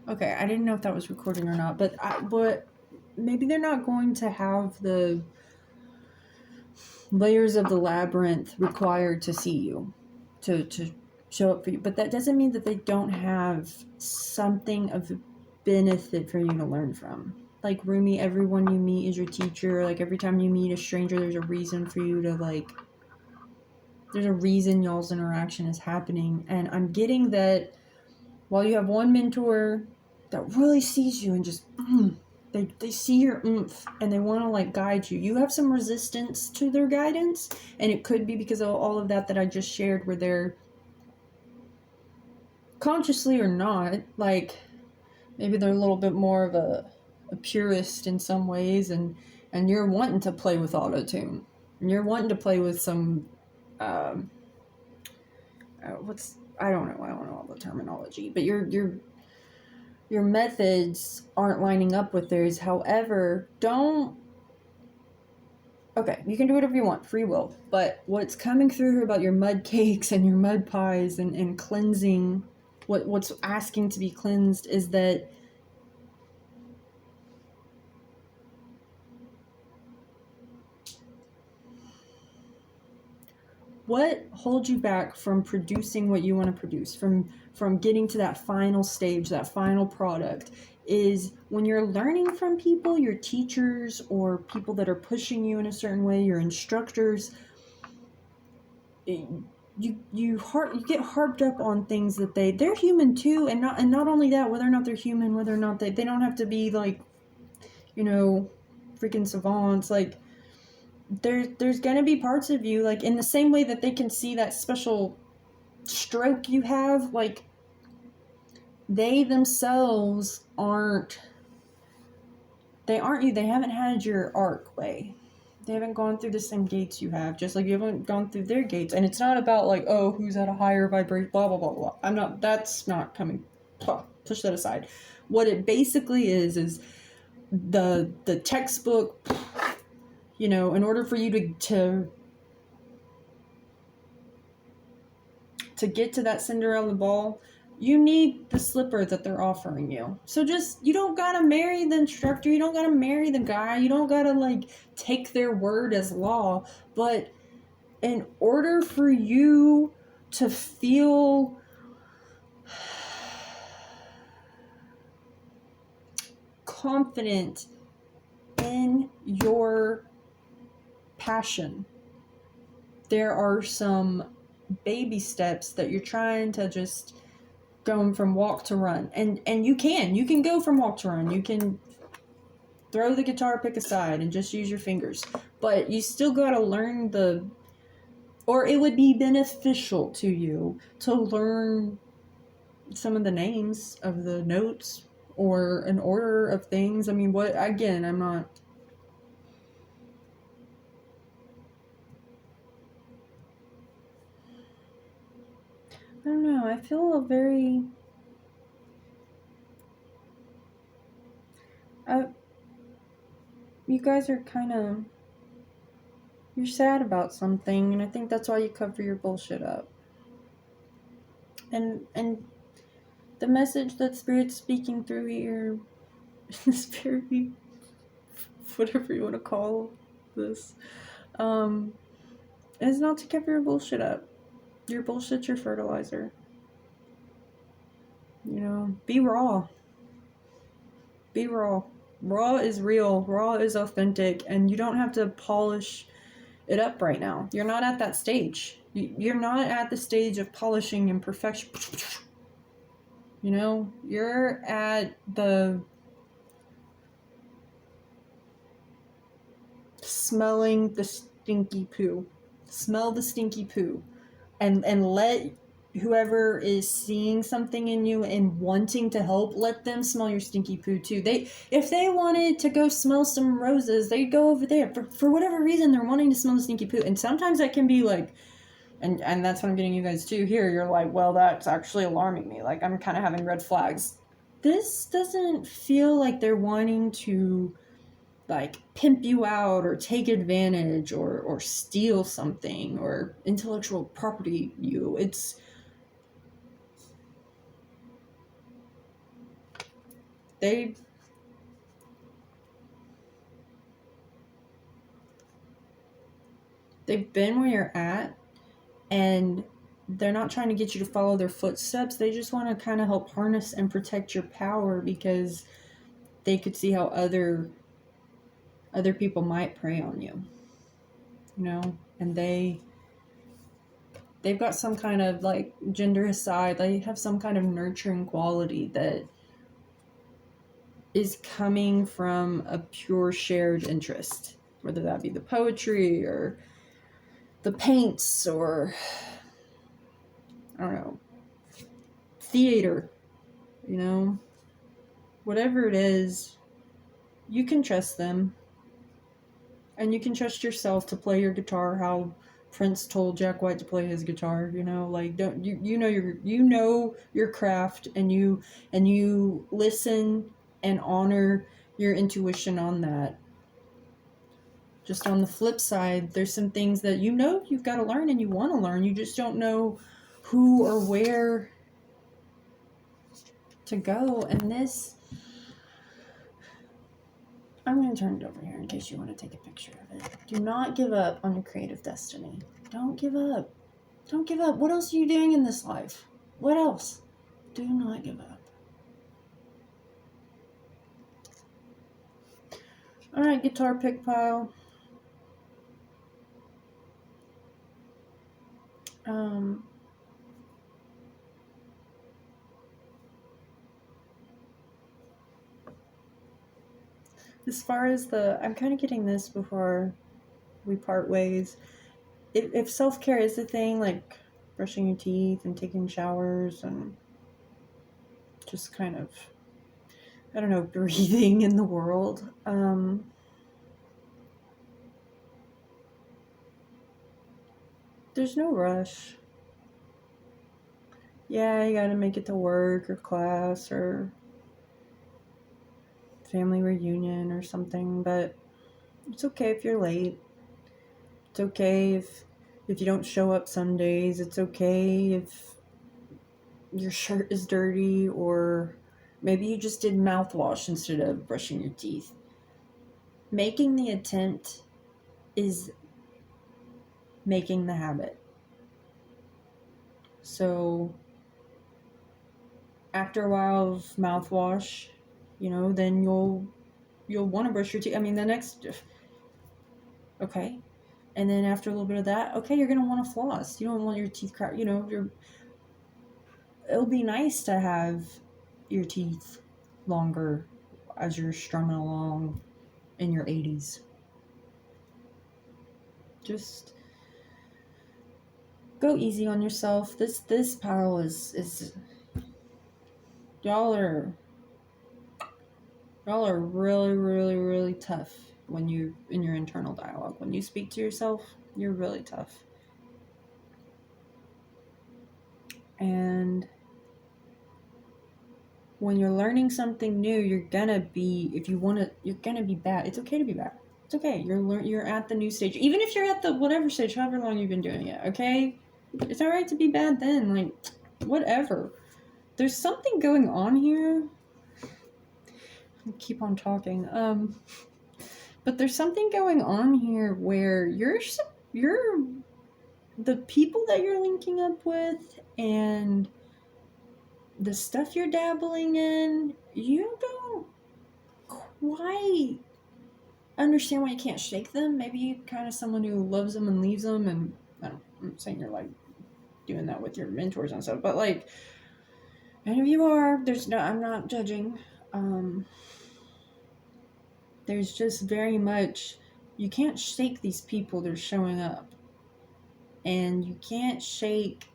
Okay, I didn't know if that was recording or not, but maybe they're not going to have the layers of the labyrinth required to see you, to show up for you. But that doesn't mean that they don't have something of benefit for you to learn from. Like Rumi, everyone you meet is your teacher. Like every time you meet a stranger, there's a reason for you to like. There's a reason y'all's interaction is happening, and I'm getting that while you have one mentor that really sees you and just they see your oomph and they want to like guide you, you have some resistance to their guidance, and it could be because of all of that I just shared, where they're consciously or not, like maybe they're a little bit more of a purist in some ways, and you're wanting to play with auto tune, and you're wanting to play with some um what's I don't know all the terminology, but your methods aren't lining up with theirs. However, don't. Okay, you can do whatever you want, free will. But what's coming through here about your mud cakes and your mud pies and cleansing, what's asking to be cleansed is that what holds you back from producing what you want to produce, from getting to that final stage, that final product, is when you're learning from people, your teachers or people that are pushing you in a certain way, your instructors. You get harped up on things that they're human too, and not only that, whether or not they're human, whether or not they don't have to be like, you know, freaking savants. Like there's gonna be parts of you, like in the same way that they can see that special stroke you have, like they themselves aren't you. They haven't had your arc way. They haven't gone through the same gates you have, just like you haven't gone through their gates. And it's not about like, oh, who's at a higher vibration, blah blah blah blah. That's not coming. Push that aside. What it basically is the textbook. You know, in order for you to get to that Cinderella ball, you need the slipper that they're offering you. So just, you don't gotta marry the instructor, you don't gotta marry the guy, you don't gotta like take their word as law, but in order for you to feel confident in your passion, there are some baby steps that you're trying to just going from walk to run, and you can go from walk to run. You can throw the guitar pick aside and just use your fingers, but you still got to learn or it would be beneficial to you to learn some of the names of the notes or an order of things. I mean, what, again, I'm not. I don't know, I feel a very you guys are kind of, you're sad about something, and I think that's why you cover your bullshit up. And the message that Spirit's speaking through here, Spirit, whatever you want to call this, is not to cover your bullshit up. Your bullshit's your fertilizer. You know, be raw. Be raw. Raw is real. Raw is authentic, and you don't have to polish it up right now. You're not at that stage. You're not at the stage of polishing and perfection. You know, you're at the smelling the stinky poo. Smell the stinky poo. And let whoever is seeing something in you and wanting to help, let them smell your stinky poo too. If they wanted to go smell some roses, they'd go over there. For whatever reason, they're wanting to smell the stinky poo. And sometimes that can be like, and that's what I'm getting you guys to here. You're like, well, that's actually alarming me. Like, I'm kind of having red flags. This doesn't feel like they're wanting to like pimp you out or take advantage or steal something or intellectual property you. they've been where you're at, and they're not trying to get you to follow their footsteps. They just want to kind of help harness and protect your power, because they could see how other people might prey on you, you know. And they've got some kind of, like, gender aside, they have some kind of nurturing quality that is coming from a pure shared interest, whether that be the poetry or the paints or, I don't know, theater, you know, whatever it is. You can trust them, and you can trust yourself to play your guitar how Prince told Jack White to play his guitar. You know, like, don't you know your craft, and you listen and honor your intuition on that. Just on the flip side, there's some things that you've got to learn, and you want to learn. You just don't know who or where to go. And this, I'm going to turn it over here in case you want to take a picture of it. Do not give up on your creative destiny. Don't give up. Don't give up. What else are you doing in this life? What else? Do not give up. All right, guitar pick pile. As far as I'm kind of getting this before we part ways. If self-care is the thing, like brushing your teeth and taking showers and just kind of, I don't know, breathing in the world, there's no rush. Yeah, you gotta make it to work or class or family reunion or something, but it's okay if you're late. It's okay if you don't show up some days. It's okay if your shirt is dirty, or maybe you just did mouthwash instead of brushing your teeth. Making the attempt is making the habit. So after a while of mouthwash, then you'll want to brush your teeth. I mean, the next, okay. And then after a little bit of that, okay, you're going to want to floss. You don't want your teeth cracked. It'll be nice to have your teeth longer as you're strumming along in your 80s. Just go easy on yourself. This pile is y'all are really, really, really tough when you in your internal dialogue. When you speak to yourself, you're really tough. And when you're learning something new, you're gonna be bad. It's okay to be bad. It's okay. You're at the new stage. Even if you're at the whatever stage, however long you've been doing it, okay? It's alright to be bad then. Like, whatever. There's something going on here. I'll keep on talking. But there's something going on here where you're the people that you're linking up with and the stuff you're dabbling in, you don't quite understand why you can't shake them. Maybe you're kind of someone who loves them and leaves them, and I'm not saying you're like doing that with your mentors and stuff, but like, many of you are. I'm not judging. There's just very much, you can't shake these people that are showing up, and you can't shake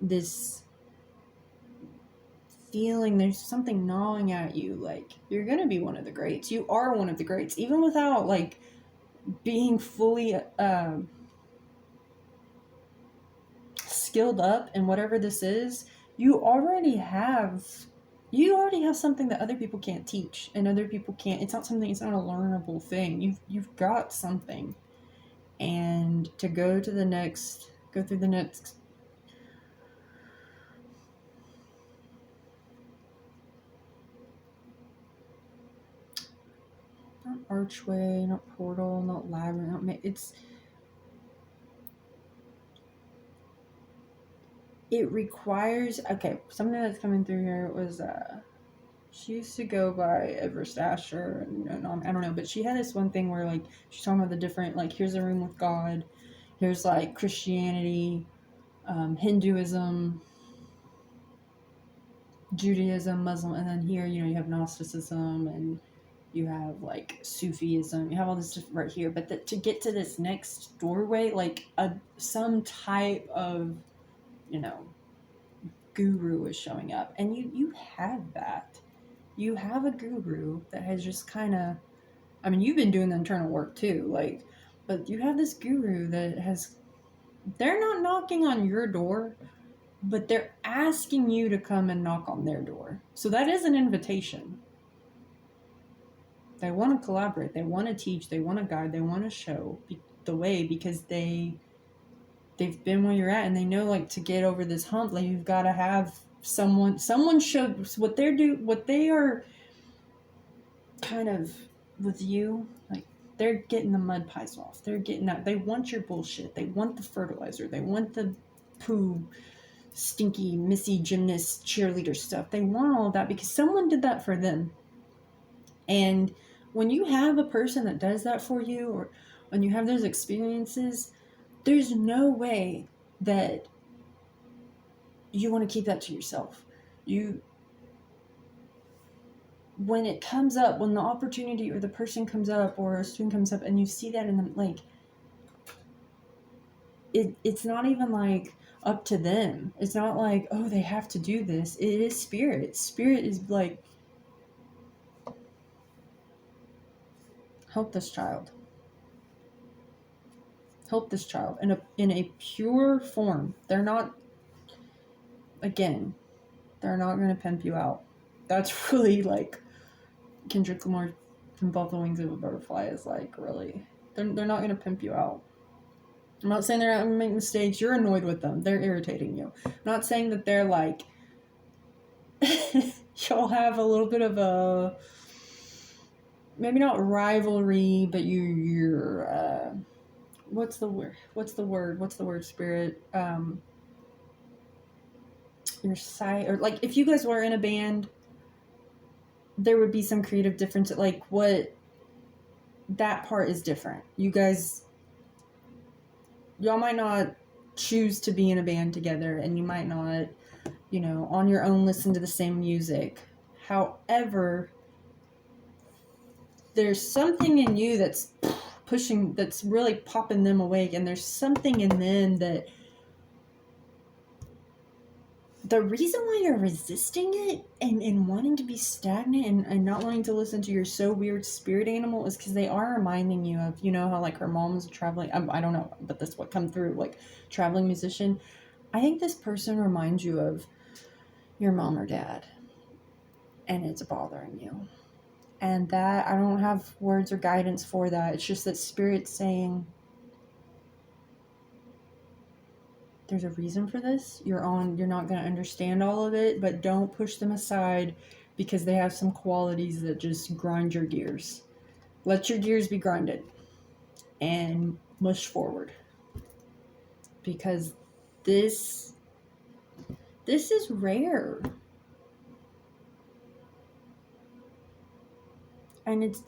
this feeling there's something gnawing at you. Like, you're gonna be one of the greats. You are one of the greats, even without like being fully skilled up in whatever this is. You already have something that other people can't teach, and other people can't. It's not a learnable thing. You've got something, and to go through the next not archway, not portal, not labyrinth. It requires, okay, something that's coming through here was, she used to go by Everest Asher, and I don't know, but she had this one thing where, like, she's talking about the different, like, here's a room with God, here's, like, Christianity, Hinduism, Judaism, Muslim, and then here, you know, you have Gnosticism, and you have, like, Sufism, you have all this stuff right here, but to get to this next doorway, like, some type of, you know, guru is showing up, and you have that. You have a guru that has just kind of, I mean, you've been doing the internal work too, like, but you have this guru that has, they're not knocking on your door, but they're asking you to come and knock on their door. So that is an invitation. They want to collaborate, they want to teach, they want to guide, they want to show the way, because they've been where you're at, and they know, like, to get over this hump, like, you've got to have someone show what they are kind of with you, like, they're getting the mud pies off, they're getting that, they want your bullshit, they want the fertilizer, they want the poo, stinky missy gymnast cheerleader stuff, they want all of that because someone did that for them. And when you have a person that does that for you, or when you have those experiences, there's no way that you want to keep that to yourself. When it comes up, when the opportunity or the person comes up or a student comes up and you see that in them, like, it's not even like up to them. It's not like, oh, they have to do this. It is spirit. Spirit is like, help this child. Help this child in a pure form. They're not, again, they're not going to pimp you out. That's really, like, Kendrick Lamar from Above the Wings of a Butterfly is like, really, they're not going to pimp you out. I'm not saying they're not going to make mistakes. You're annoyed with them. They're irritating you. I'm not saying that they're like, you'll have a little bit of a, maybe not rivalry, but you're what's the word, spirit? Your side, or like, if you guys were in a band, there would be some creative difference. Like, what, that part is different. Y'all might not choose to be in a band together, and you might not, you know, on your own listen to the same music. However, there's something in you that's pushing, that's really popping them awake, and there's something in them that, the reason why you're resisting it and wanting to be stagnant and not wanting to listen to your so weird spirit animal is because they are reminding you of, you know, how, like, her mom's a traveling, I don't know, but that's what come through, like, traveling musician. I think this person reminds you of your mom or dad, and it's bothering you. And that, I don't have words or guidance for that. It's just that spirit's saying, there's a reason for this. You're not going to understand all of it, but don't push them aside because they have some qualities that just grind your gears. Let your gears be grinded and mush forward. Because this is rare. And it's,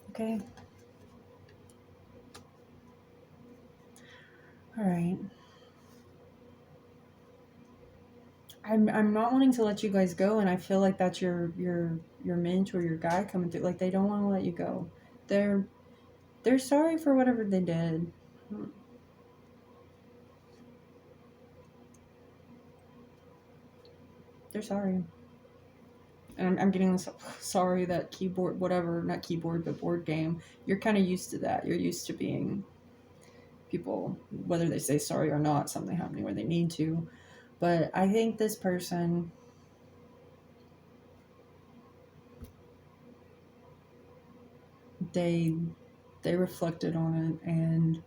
okay. All right. I'm not wanting to let you guys go, and I feel like that's your mint or your guy coming through. Like, they don't want to let you go. They're sorry for whatever they did. They're sorry. And I'm getting this, sorry, that keyboard, whatever, not keyboard, but board game. You're kind of used to that. You're used to being people, whether they say sorry or not, something happening where they need to. But I think this person, they reflected on it, and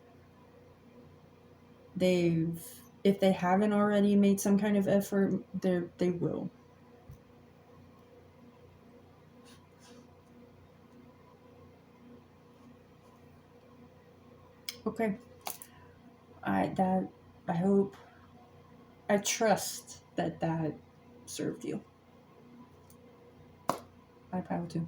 they've if they haven't already made some kind of effort, they will. Okay. I hope, I trust that served you. I power too.